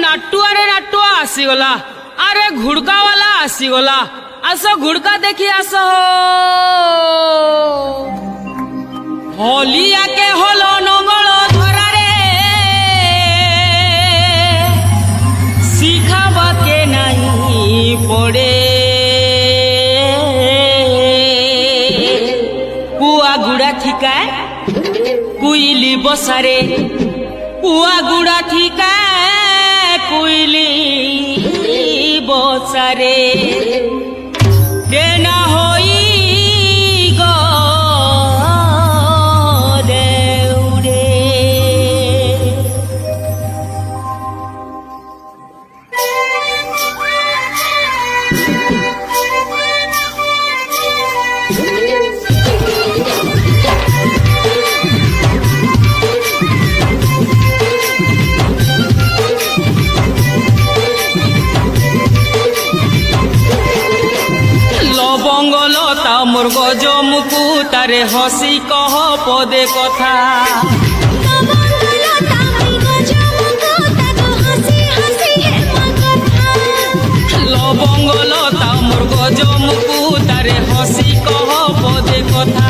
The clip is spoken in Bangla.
ନାଟୁଆ ଆସିଗଲା। ଆରେ ଘୁଡକା ବାଲା ଆସିଗଲା। ଆସ ଘୁଡକା ଦେଖି ଆସ। হলিয়াকে হলো নঙ্গল ধরারে শিখাবাকে নাই পড়ে কুয়া গুড়া ঠিকায় কুইলি বসারে কুয়া গুড়া ঠিকায় কুইলি বসারে দেনা হই লবঙ্গলতা মোর গজমুকু তারে হসি কহ পদে কথা লবঙ্গলতা মোর গজমুকু তারে হসি কহ পদে কথা